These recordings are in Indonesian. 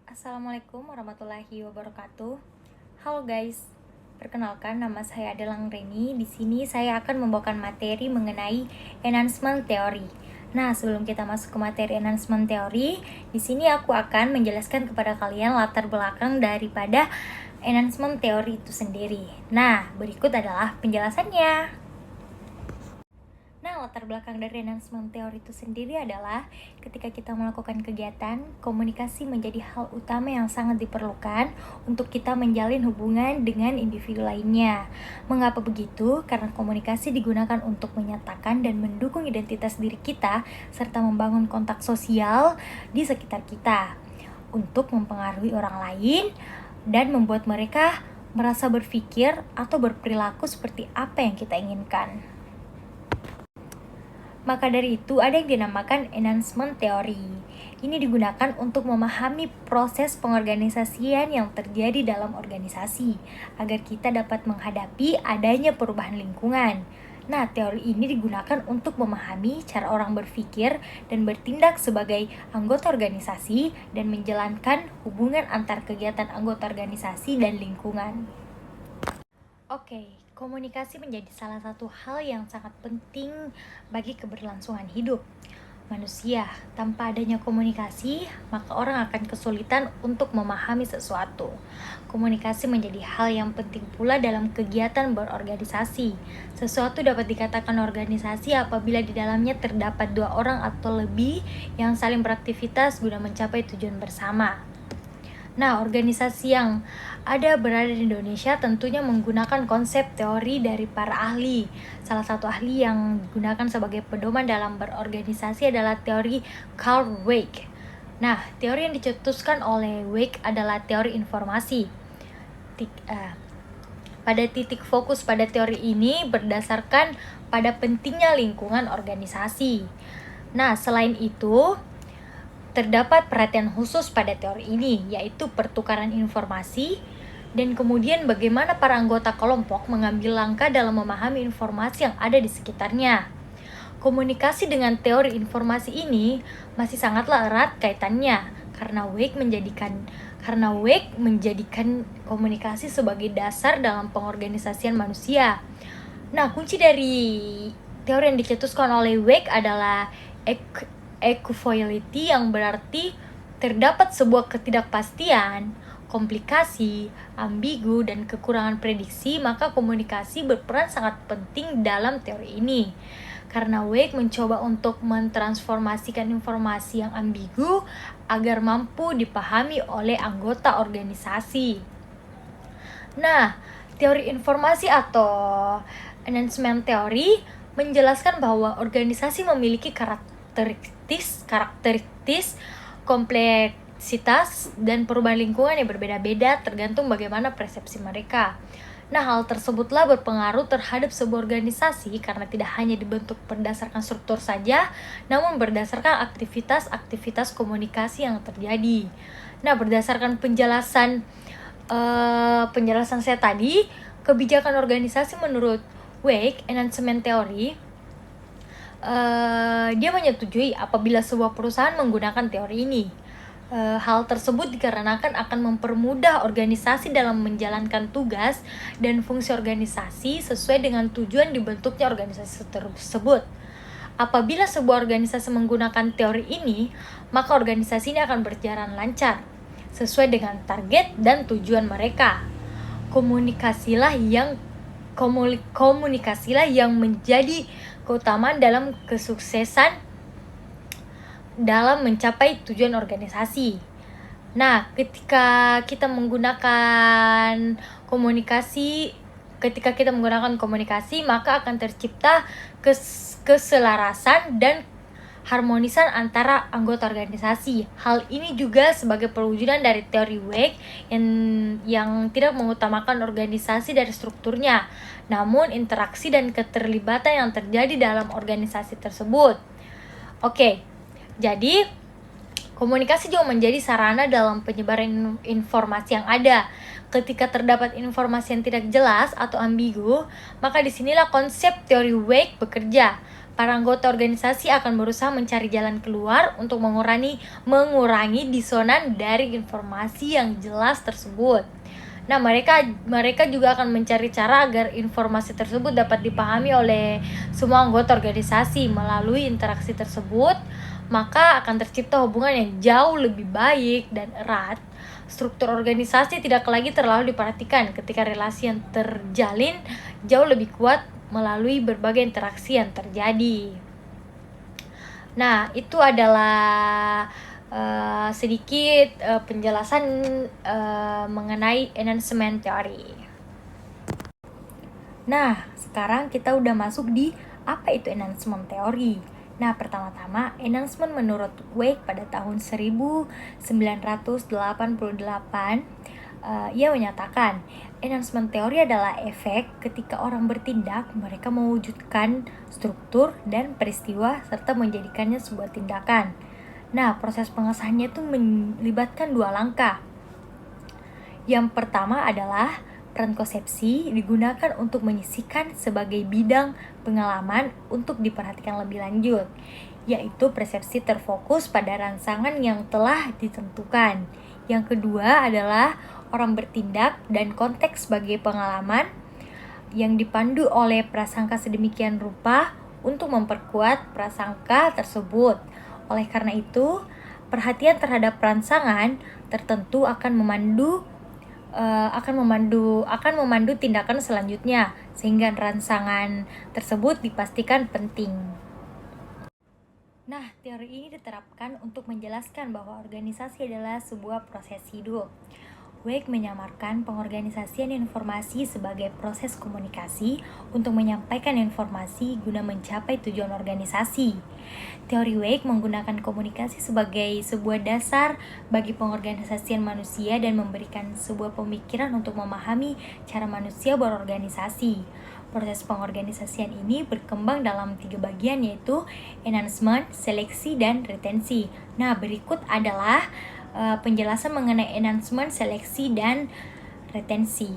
Assalamualaikum warahmatullahi wabarakatuh. Halo guys, perkenalkan nama saya Adelang Reni. Di sini saya akan membawakan materi mengenai enhancement theory. Nah, sebelum kita masuk ke materi enhancement theory, di sini aku akan menjelaskan kepada kalian latar belakang daripada enhancement theory itu sendiri. Nah, berikut adalah penjelasannya. Nah, latar belakang dari enhancement theory itu sendiri adalah ketika kita melakukan kegiatan, komunikasi menjadi hal utama yang sangat diperlukan untuk kita menjalin hubungan dengan individu lainnya. Mengapa begitu? Karena komunikasi digunakan untuk menyatakan dan mendukung identitas diri kita serta membangun kontak sosial di sekitar kita untuk mempengaruhi orang lain dan membuat mereka merasa berpikir atau berperilaku seperti apa yang kita inginkan. Maka dari itu ada yang dinamakan enhancement theory. Ini digunakan untuk memahami proses pengorganisasian yang terjadi dalam organisasi agar kita dapat menghadapi adanya perubahan lingkungan. Nah, teori ini digunakan untuk memahami cara orang berpikir dan bertindak sebagai anggota organisasi dan menjalankan hubungan antar kegiatan anggota organisasi dan lingkungan. Oke, komunikasi menjadi salah satu hal yang sangat penting bagi keberlangsungan hidup manusia. Tanpa adanya komunikasi, maka orang akan kesulitan untuk memahami sesuatu. Komunikasi menjadi hal yang penting pula dalam kegiatan berorganisasi. Sesuatu dapat dikatakan organisasi apabila di dalamnya terdapat dua orang atau lebih yang saling beraktivitas guna mencapai tujuan bersama. Nah, organisasi yang ada berada di Indonesia tentunya menggunakan konsep teori dari para ahli. Salah satu ahli yang digunakan sebagai pedoman dalam berorganisasi adalah teori Carl Weick. Nah, teori yang dicetuskan oleh Weick adalah teori informasi. Pada titik fokus pada teori ini berdasarkan pada pentingnya lingkungan organisasi. Nah, selain itu, terdapat perhatian khusus pada teori ini, yaitu pertukaran informasi dan kemudian bagaimana para anggota kelompok mengambil langkah dalam memahami informasi yang ada di sekitarnya. Komunikasi dengan teori informasi ini masih sangatlah erat kaitannya karena Weick menjadikan komunikasi sebagai dasar dalam pengorganisasian manusia. Nah, kunci dari teori yang dicetuskan oleh Weick adalah equivality, yang berarti terdapat sebuah ketidakpastian, komplikasi, ambigu, dan kekurangan prediksi, maka komunikasi berperan sangat penting dalam teori ini. Karena Weick mencoba untuk mentransformasikan informasi yang ambigu agar mampu dipahami oleh anggota organisasi. Nah, teori informasi atau enhancement theory menjelaskan bahwa organisasi memiliki karakteristis, kompleksitas, dan perubahan lingkungan yang berbeda-beda tergantung bagaimana persepsi mereka. Nah, hal tersebutlah berpengaruh terhadap sebuah organisasi karena tidak hanya dibentuk berdasarkan struktur saja, namun berdasarkan aktivitas komunikasi yang terjadi. Nah, berdasarkan penjelasan saya tadi, kebijakan organisasi menurut Weick, enhancement theory, dia menyetujui apabila sebuah perusahaan menggunakan teori ini. Hal tersebut dikarenakan akan mempermudah organisasi dalam menjalankan tugas dan fungsi organisasi sesuai dengan tujuan dibentuknya organisasi tersebut. Apabila sebuah organisasi menggunakan teori ini, maka organisasi ini akan berjalan lancar sesuai dengan target dan tujuan mereka. Komunikasilah yang menjadi keutamaan dalam kesuksesan dalam mencapai tujuan organisasi. Nah, ketika kita menggunakan komunikasi, maka akan tercipta keselarasan dan harmonisan antara anggota organisasi. Hal ini juga sebagai perwujudan dari teori Weick yang tidak mengutamakan organisasi dari strukturnya, namun interaksi dan keterlibatan yang terjadi dalam organisasi tersebut. Oke, jadi komunikasi juga menjadi sarana dalam penyebaran informasi yang ada. Ketika terdapat informasi yang tidak jelas atau ambigu, maka disinilah konsep teori Weick bekerja. para anggota organisasi akan berusaha mencari jalan keluar untuk mengurangi disonan dari informasi yang jelas tersebut. Nah, mereka juga akan mencari cara agar informasi tersebut dapat dipahami oleh semua anggota organisasi. Melalui interaksi tersebut, maka akan tercipta hubungan yang jauh lebih baik dan erat. Struktur organisasi tidak lagi terlalu diperhatikan ketika relasi yang terjalin jauh lebih kuat melalui berbagai interaksi yang terjadi. Nah, itu adalah sedikit penjelasan mengenai enhancement theory. Nah, sekarang kita udah masuk di apa itu enhancement theory. Nah, pertama-tama, enhancement menurut Wake pada tahun 1988, ia menyatakan enhancement theory adalah efek ketika orang bertindak, mereka mewujudkan struktur dan peristiwa serta menjadikannya sebuah tindakan. Nah, proses pengesahannya itu melibatkan 2 langkah. Yang pertama adalah peran konsepsi digunakan untuk menyisihkan sebagai bidang pengalaman untuk diperhatikan lebih lanjut, yaitu persepsi terfokus pada rangsangan yang telah ditentukan. Yang kedua adalah orang bertindak dan konteks sebagai pengalaman yang dipandu oleh prasangka sedemikian rupa untuk memperkuat prasangka tersebut. Oleh karena itu, perhatian terhadap rangsangan tertentu akan memandu tindakan selanjutnya, sehingga rangsangan tersebut dipastikan penting. Nah, teori ini diterapkan untuk menjelaskan bahwa organisasi adalah sebuah proses hidup. Wake menyamarkan pengorganisasian informasi sebagai proses komunikasi untuk menyampaikan informasi guna mencapai tujuan organisasi. Teori Wake menggunakan komunikasi sebagai sebuah dasar bagi pengorganisasian manusia dan memberikan sebuah pemikiran untuk memahami cara manusia berorganisasi. Proses pengorganisasian ini berkembang dalam 3 bagian, yaitu enhancement, seleksi, dan retensi. Nah, berikut adalah penjelasan mengenai enhancement, seleksi, dan retensi.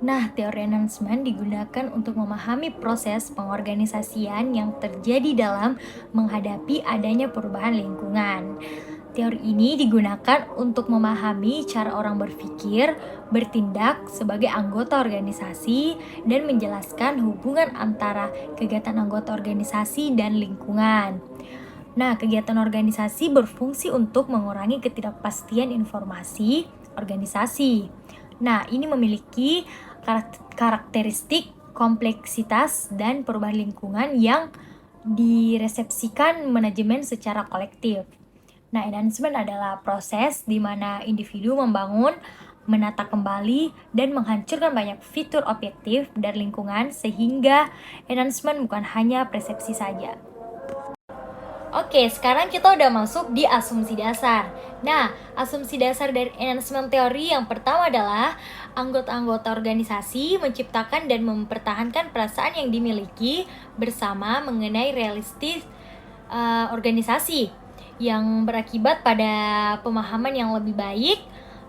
Nah, teori enhancement digunakan untuk memahami proses pengorganisasian yang terjadi dalam menghadapi adanya perubahan lingkungan. Teori ini digunakan untuk memahami cara orang berpikir, bertindak sebagai anggota organisasi, dan menjelaskan hubungan antara kegiatan anggota organisasi dan lingkungan. Nah, kegiatan organisasi berfungsi untuk mengurangi ketidakpastian informasi organisasi. Nah, ini memiliki karakteristik kompleksitas dan perubahan lingkungan yang diresepsikan manajemen secara kolektif. Nah, enhancement adalah proses di mana individu membangun, menata kembali, dan menghancurkan banyak fitur objektif dari lingkungan, sehingga enhancement bukan hanya persepsi saja. Oke, sekarang kita udah masuk di asumsi dasar. Nah, asumsi dasar dari enhancement theory yang pertama adalah anggota-anggota organisasi menciptakan dan mempertahankan perasaan yang dimiliki bersama mengenai realistis organisasi yang berakibat pada pemahaman yang lebih baik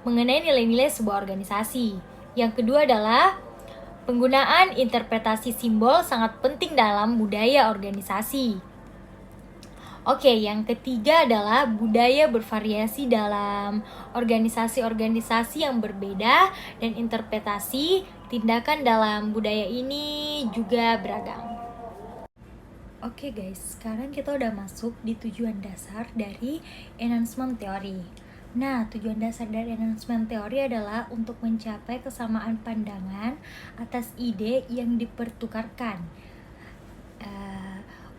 mengenai nilai-nilai sebuah organisasi. Yang kedua adalah penggunaan interpretasi simbol sangat penting dalam budaya organisasi. Oke, yang ketiga adalah budaya bervariasi dalam organisasi-organisasi yang berbeda, dan interpretasi tindakan dalam budaya ini juga beragam. Oke guys, sekarang kita udah masuk di tujuan dasar dari enhancement theory. Nah, tujuan dasar dari enhancement theory adalah untuk mencapai kesamaan pandangan atas ide yang dipertukarkan,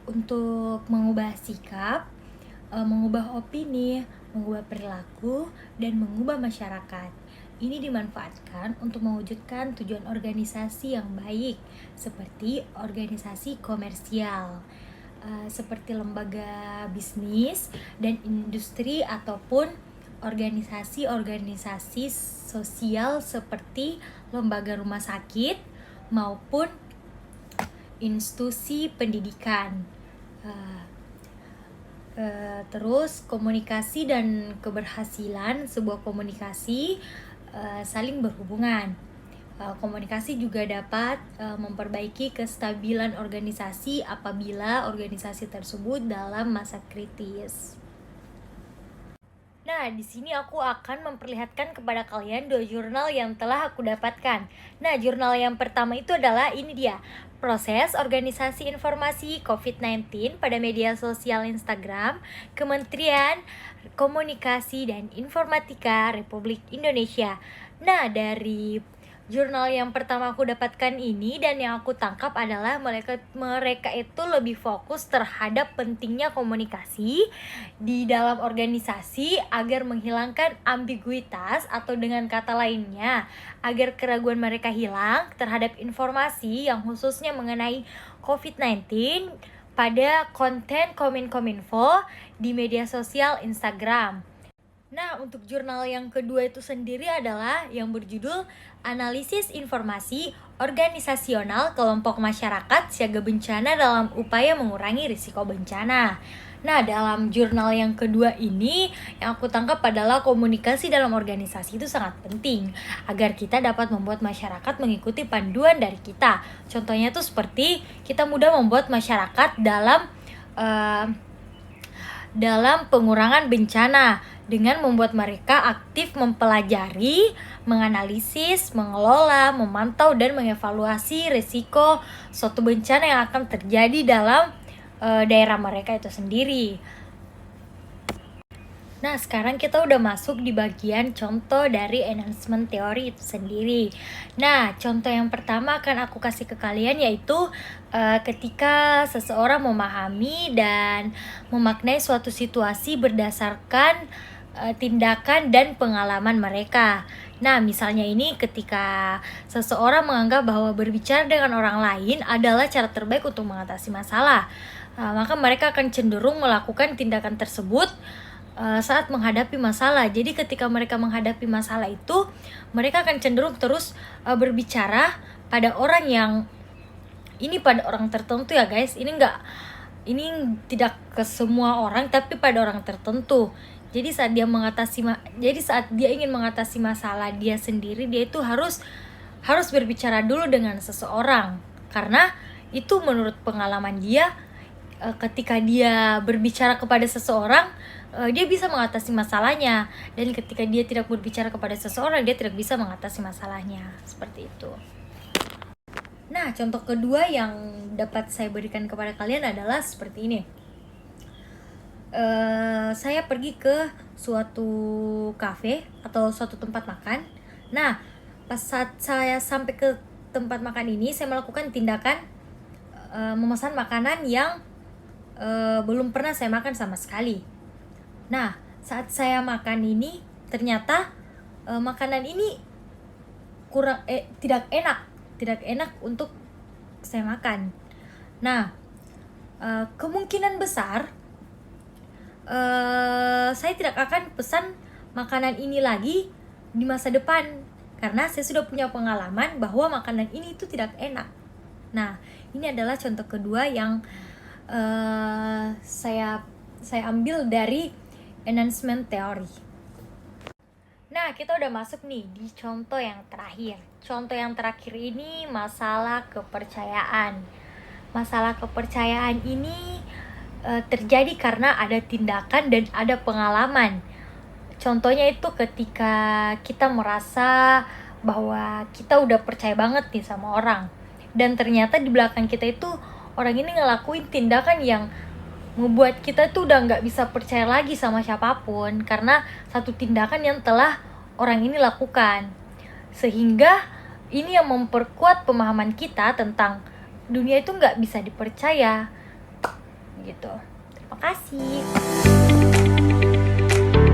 untuk mengubah sikap, mengubah opini, mengubah perilaku, dan mengubah masyarakat. Ini dimanfaatkan untuk mewujudkan tujuan organisasi yang baik, seperti organisasi komersial, seperti lembaga bisnis dan industri, ataupun organisasi-organisasi sosial seperti lembaga rumah sakit maupun institusi pendidikan. Terus komunikasi dan keberhasilan sebuah komunikasi saling berhubungan. Komunikasi juga dapat memperbaiki kestabilan organisasi apabila organisasi tersebut dalam masa kritis. Nah, di sini aku akan memperlihatkan kepada kalian 2 jurnal yang telah aku dapatkan. Nah, jurnal yang pertama itu adalah ini dia, Proses Organisasi Informasi COVID-19 pada Media Sosial Instagram, Kementerian Komunikasi dan Informatika Republik Indonesia. Nah, dari jurnal yang pertama aku dapatkan ini dan yang aku tangkap adalah mereka itu lebih fokus terhadap pentingnya komunikasi di dalam organisasi agar menghilangkan ambiguitas, atau dengan kata lainnya agar keraguan mereka hilang terhadap informasi yang khususnya mengenai COVID-19 pada konten Kominfo di media sosial Instagram. Nah, untuk jurnal yang kedua itu sendiri adalah yang berjudul Analisis Informasi Organisasional Kelompok Masyarakat Siaga Bencana dalam Upaya Mengurangi Risiko Bencana. Nah, dalam jurnal yang kedua ini yang aku tangkap adalah komunikasi dalam organisasi itu sangat penting agar kita dapat membuat masyarakat mengikuti panduan dari kita. Contohnya itu seperti kita mudah membuat masyarakat dalam pengurangan bencana dengan membuat mereka aktif mempelajari, menganalisis, mengelola, memantau, dan mengevaluasi risiko suatu bencana yang akan terjadi dalam daerah mereka itu sendiri. Nah, sekarang kita udah masuk di bagian contoh dari enhancement teori itu sendiri. Nah, contoh yang pertama akan aku kasih ke kalian yaitu ketika seseorang memahami dan memaknai suatu situasi berdasarkan tindakan dan pengalaman mereka. Nah, misalnya ini ketika seseorang menganggap bahwa berbicara dengan orang lain adalah cara terbaik untuk mengatasi masalah, maka mereka akan cenderung melakukan tindakan tersebut saat menghadapi masalah. Jadi ketika mereka menghadapi masalah itu, mereka akan cenderung terus berbicara pada orang yang pada orang tertentu ya guys. Ini tidak ke semua orang, tapi pada orang tertentu. Jadi saat dia ingin mengatasi masalah dia sendiri, dia itu harus berbicara dulu dengan seseorang, karena itu menurut pengalaman dia, ketika dia berbicara kepada seseorang, dia bisa mengatasi masalahnya, dan ketika dia tidak berbicara kepada seseorang, dia tidak bisa mengatasi masalahnya. Seperti itu. Nah, contoh kedua yang dapat saya berikan kepada kalian adalah seperti ini. Saya pergi ke suatu kafe atau suatu tempat makan. Nah, pas saat saya sampai ke tempat makan ini, saya melakukan tindakan memesan makanan yang belum pernah saya makan sama sekali. Nah, saat saya makan ini, ternyata makanan ini tidak enak untuk saya makan. Nah, kemungkinan besar saya tidak akan pesan makanan ini lagi di masa depan, karena saya sudah punya pengalaman bahwa makanan ini itu tidak enak. Nah, ini adalah contoh kedua yang saya ambil dari enhancement theory. Nah, kita udah masuk nih di contoh yang terakhir. Contoh yang terakhir ini masalah kepercayaan. Masalah kepercayaan ini terjadi karena ada tindakan dan ada pengalaman. Contohnya itu ketika kita merasa bahwa kita udah percaya banget nih sama orang, dan ternyata di belakang kita itu orang ini ngelakuin tindakan yang membuat kita tuh udah gak bisa percaya lagi sama siapapun karena satu tindakan yang telah orang ini lakukan. Sehingga ini yang memperkuat pemahaman kita tentang dunia itu gak bisa dipercaya gitu. Terima kasih.